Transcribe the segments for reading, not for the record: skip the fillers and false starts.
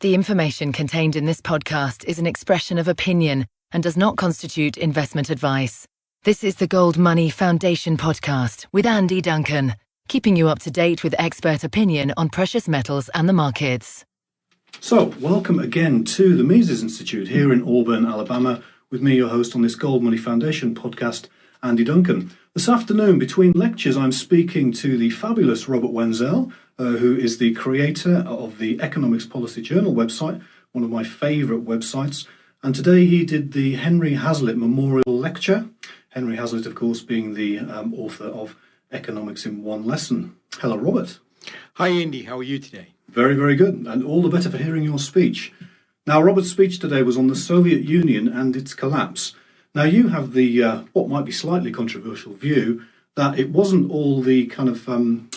The information contained in this podcast is an expression of opinion and does not constitute investment advice. This is the Gold Money Foundation podcast with Andy Duncan, keeping you up to date with expert opinion on precious metals and the markets. So, welcome again to the Mises Institute here in Auburn, Alabama, with me, your host on this Gold Money Foundation podcast, Andy Duncan. This afternoon, between lectures, I'm speaking to the fabulous Robert Wenzel, who is the creator of the Economics Policy Journal website, one of my favourite websites. And today he did the Henry Hazlitt Memorial Lecture. Henry Hazlitt, of course, being the author of Economics in One Lesson. Hello, Robert. Hi, Andy. How are you today? Very, very good. And all the better for hearing your speech. Now, Robert's speech today was on the Soviet Union and its collapse. Now, you have the, what might be slightly controversial view, that it wasn't all the kind of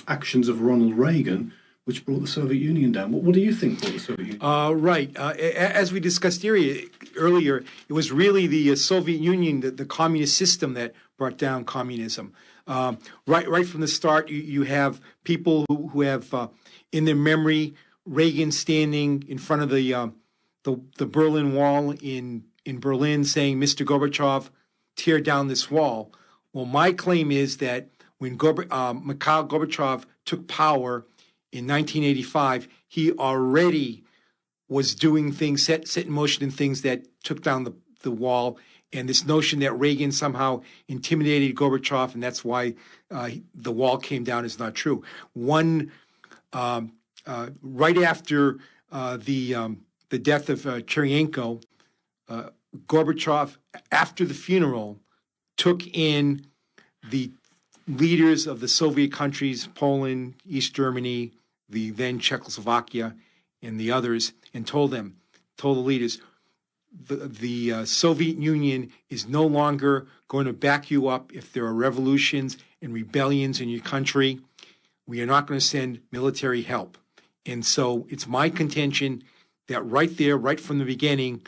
actions of Ronald Reagan which brought the Soviet Union down. What do you think brought the Soviet Union down? Right. As we discussed earlier, it was really the Soviet Union, the communist system that brought down communism. Right from the start, you have people who have in their memory Reagan standing in front of the Berlin Wall in Berlin saying, "Mr. Gorbachev, tear down this wall." Well, my claim is that when Mikhail Gorbachev took power in 1985, he already was doing things, set in motion things that took down the wall. And this notion that Reagan somehow intimidated Gorbachev and that's why the wall came down is not true. Right after the death of Cheryenko, Gorbachev, after the funeral, took in the leaders of the Soviet countries, Poland, East Germany, the then Czechoslovakia, and the others, and told the leaders, the Soviet Union is no longer going to back you up if there are revolutions and rebellions in your country. We are not going to send military help. And so it's my contention that right there, right from the beginning,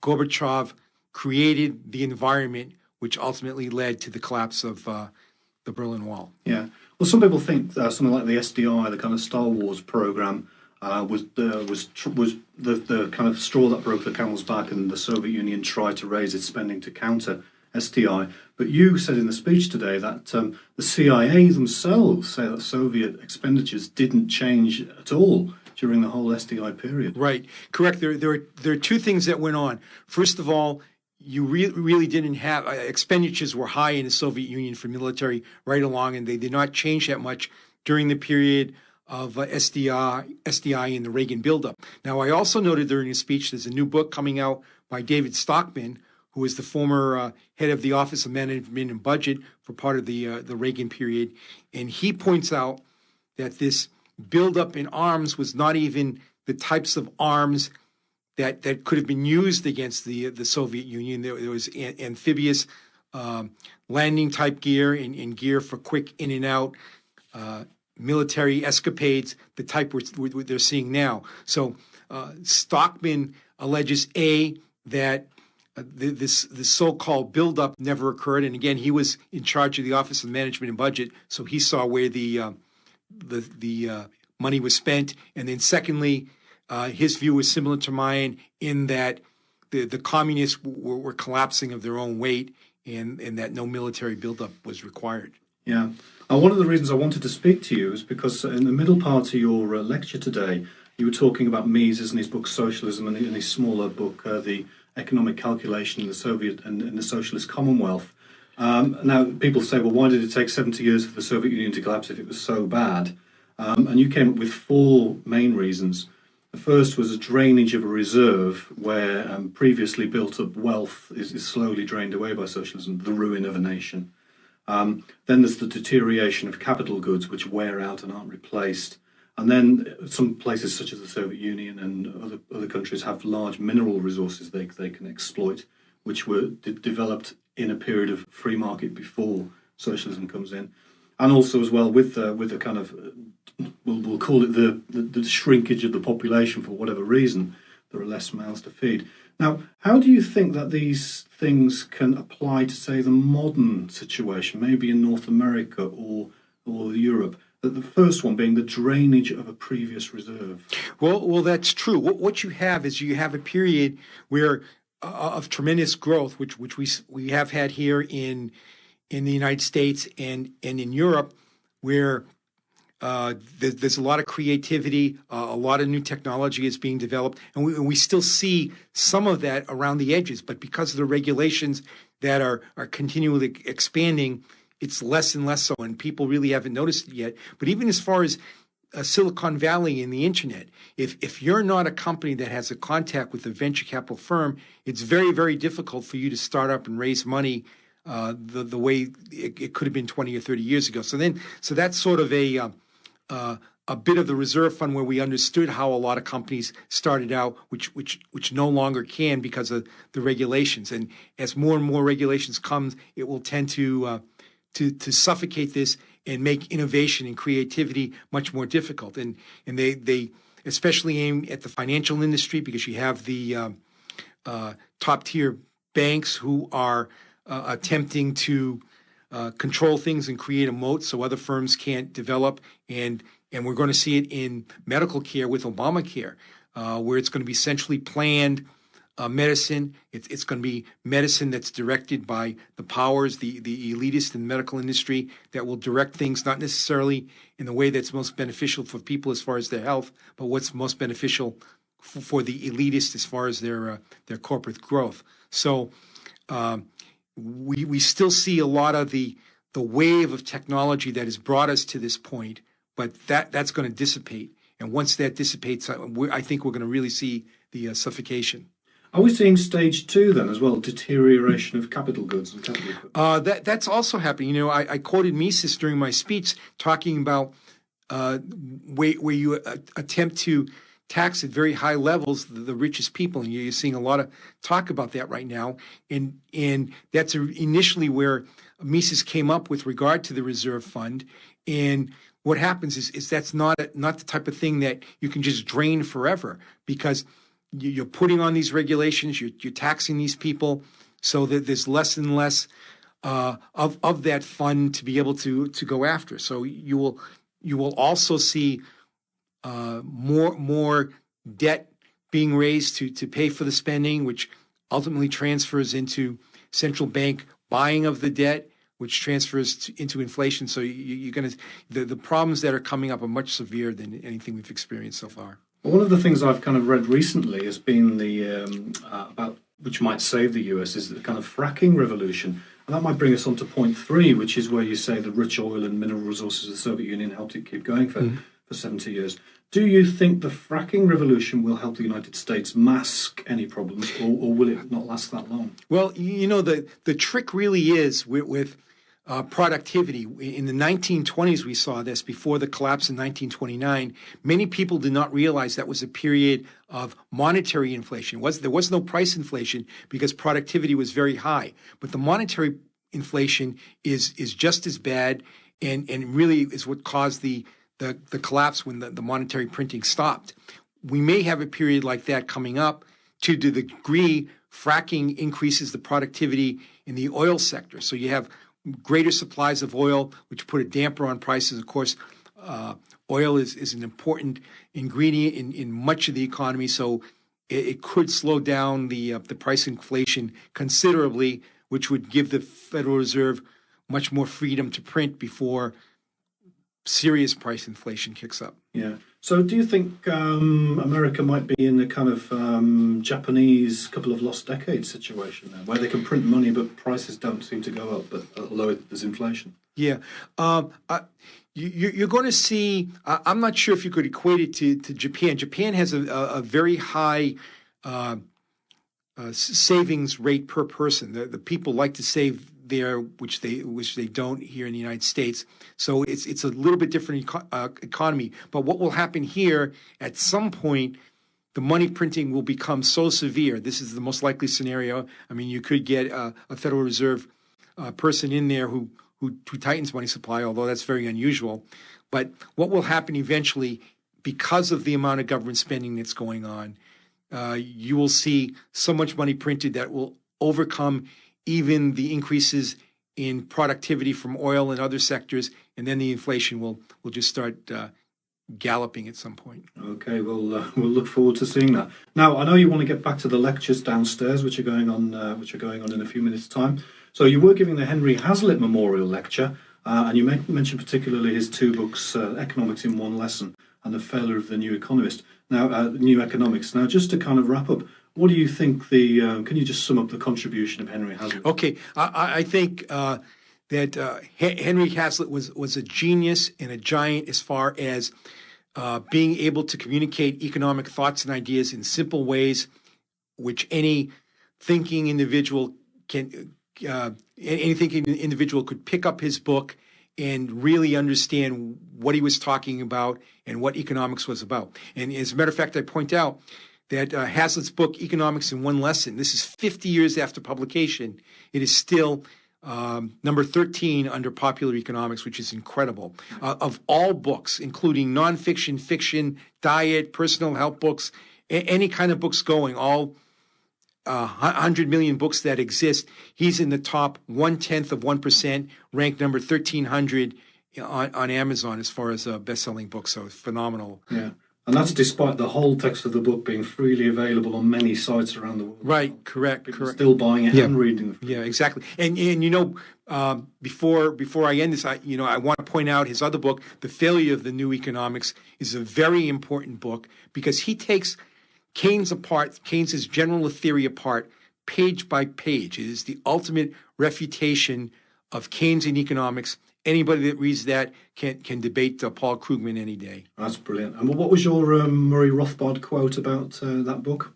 Gorbachev created the environment which ultimately led to the collapse of the Berlin Wall. Yeah. Well, some people think something like the SDI, the kind of Star Wars program, was the kind of straw that broke the camel's back, and the Soviet Union tried to raise its spending to counter SDI. But you said in the speech today that the CIA themselves say that Soviet expenditures didn't change at all during the whole SDI period. Right. Correct. There are two things that went on. First of all, you really didn't have expenditures were high in the Soviet Union for military right along, and they did not change that much during the period of SDI and the Reagan buildup. Now, I also noted during his speech there's a new book coming out by David Stockman, who is the former head of the Office of Management and Budget for part of the Reagan period, and he points out that this buildup in arms was not even the types of arms that could have been used against the Soviet Union. There was amphibious landing type gear and gear for quick in and out military escapades, the type they're seeing now. So Stockman alleges that this so-called buildup never occurred, and again he was in charge of the Office of Management and Budget, so he saw where the money was spent. And then secondly, his view was similar to mine in that the communists were collapsing of their own weight and that no military buildup was required. Yeah. One of the reasons I wanted to speak to you is because in the middle part of your lecture today, you were talking about Mises and his book Socialism and in his smaller book, The Economic Calculation in the Soviet and in the Socialist Commonwealth. Now, people say, well, why did it take 70 years for the Soviet Union to collapse if it was so bad? And you came up with four main reasons. The first was a drainage of a reserve where previously built-up wealth is slowly drained away by socialism, the ruin of a nation. Then there's the deterioration of capital goods, which wear out and aren't replaced. And then some places such as the Soviet Union and other countries have large mineral resources they can exploit, which were developed in a period of free market before socialism comes in. And also as well with the kind of, we'll call it the shrinkage of the population for whatever reason, there are less mouths to feed. Now, how do you think that these things can apply to, say, the modern situation, maybe in North America or Europe? The first one being the drainage of a previous reserve. Well, that's true. What you have is you have a period where of tremendous growth, which we have had here in the United States and in Europe, where there's a lot of creativity, a lot of new technology is being developed, and we still see some of that around the edges. But because of the regulations that are continually expanding, it's less and less so, and people really haven't noticed it yet. But even as far as Silicon Valley and the internet, if you're not a company that has a contact with a venture capital firm, it's very, very difficult for you to start up and raise money the way it could have been 20 or 30 years ago. So that's sort of a bit of the reserve fund where we understood how a lot of companies started out, which no longer can because of the regulations. And as more and more regulations come, it will tend to suffocate this and make innovation and creativity much more difficult. And they especially aim at the financial industry because you have the top tier banks who are attempting to control things and create a moat so other firms can't develop. And we're going to see it in medical care with Obamacare, where it's going to be centrally planned medicine. It's going to be medicine that's directed by the powers, the elitists in the medical industry that will direct things, not necessarily in the way that's most beneficial for people as far as their health, but what's most beneficial for the elitists as far as their corporate growth. So we still see a lot of the wave of technology that has brought us to this point, but that's going to dissipate. And once that dissipates, I think we're going to really see the suffocation. Are we seeing stage 2 then as well, deterioration of capital goods and capital equipment? That's also happening. You know, I quoted Mises during my speech talking about where you attempt to tax at very high levels the richest people, and you're seeing a lot of talk about that right now. And that's initially where Mises came up with regard to the reserve fund. And what happens is that's not the type of thing that you can just drain forever, because you're putting on these regulations, you're taxing these people, so that there's less and less of that fund to be able to go after. So you will also see more debt being raised to pay for the spending, which ultimately transfers into central bank buying of the debt, which transfers into inflation. So you're going to the problems that are coming up are much severe than anything we've experienced so far. One of the things I've kind of read recently has been the about which might save the US is the kind of fracking revolution. And that might bring us on to point 3, which is where you say the rich oil and mineral resources of the Soviet Union helped it keep going for 70 years. Do you think the fracking revolution will help the United States mask any problems, or will it not last that long? Well, you know, the trick really is with productivity. In the 1920s, we saw this before the collapse in 1929. Many people did not realize that was a period of monetary inflation. There was no price inflation because productivity was very high. But the monetary inflation is just as bad, and really is what caused the collapse when the monetary printing stopped. We may have a period like that coming up. To the degree fracking increases the productivity in the oil sector. So you have greater supplies of oil, which put a damper on prices. Of course, oil is an important ingredient in much of the economy, so it could slow down the price inflation considerably, which would give the Federal Reserve much more freedom to print before serious price inflation kicks up. Yeah. So do you think America might be in a kind of Japanese couple of lost decades situation there, where they can print money but prices don't seem to go up, but although there's inflation? Yeah. You're going to see, I'm not sure if you could equate it to Japan. Japan has a very high savings rate per person. The people like to save there, which they don't here in the United States. So it's a little bit different economy. But what will happen here at some point, the money printing will become so severe. This is the most likely scenario. I mean, you could get a Federal Reserve person in there who tightens money supply, although that's very unusual. But what will happen eventually, because of the amount of government spending that's going on, you will see so much money printed that will overcome even the increases in productivity from oil and other sectors, and then the inflation will just start galloping at some point. Okay, we'll look forward to seeing that. Now, I know you want to get back to the lectures downstairs, which are going on in a few minutes' time. So you were giving the Henry Hazlitt Memorial Lecture, and you mentioned particularly his two books, Economics in One Lesson and The Failure of the New Economist. Now, New Economics. Now, just to kind of wrap up, what do you think can you just sum up the contribution of Henry Hazlitt? Okay, I think that Henry Hazlitt was a genius and a giant as far as being able to communicate economic thoughts and ideas in simple ways, which any thinking individual could pick up his book and really understand what he was talking about and what economics was about. And as a matter of fact, I point out that Hazlitt's book, Economics in One Lesson, this is 50 years after publication. It is still number 13 under popular economics, which is incredible. Of all books, including nonfiction, fiction, diet, personal health books, any kind of books going, all 100 million books that exist, he's in the top 0.1%, ranked number 1,300 on Amazon as far as best-selling books. So it's phenomenal. Yeah. And that's despite the whole text of the book being freely available on many sites around the world. Right, correct. Still buying it and reading it. Yeah, exactly. And you know, before I end this, I want to point out his other book, The Failure of the New Economics, is a very important book because he takes Keynes's general theory apart, page by page. It is the ultimate refutation of Keynesian economics. Anybody that reads that can debate Paul Krugman any day. That's brilliant. And what was your Murray Rothbard quote about that book?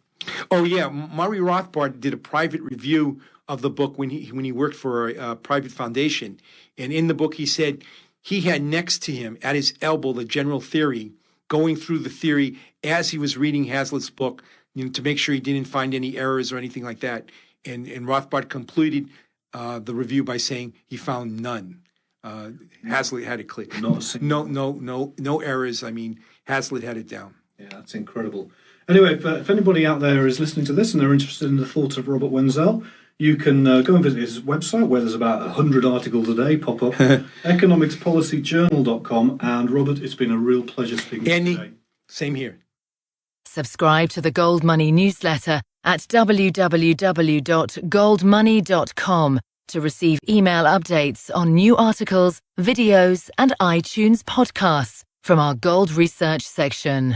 Oh yeah, Murray Rothbard did a private review of the book when he worked for a private foundation, and in the book he said he had next to him at his elbow the general theory, going through the theory as he was reading Hazlitt's book, to make sure he didn't find any errors or anything like that. And Rothbard completed the review by saying he found none. Hazlitt had it clear. No errors. I mean, Hazlitt had it down. Yeah, that's incredible. Anyway, if anybody out there is listening to this and they're interested in the thoughts of Robert Wenzel, you can go and visit his website where there's about 100 articles a day pop up, economicspolicyjournal.com. And Robert, it's been a real pleasure speaking to you today. Same here. Subscribe to the Gold Money newsletter at www.goldmoney.com to receive email updates on new articles, videos, and iTunes podcasts from our Gold Research section.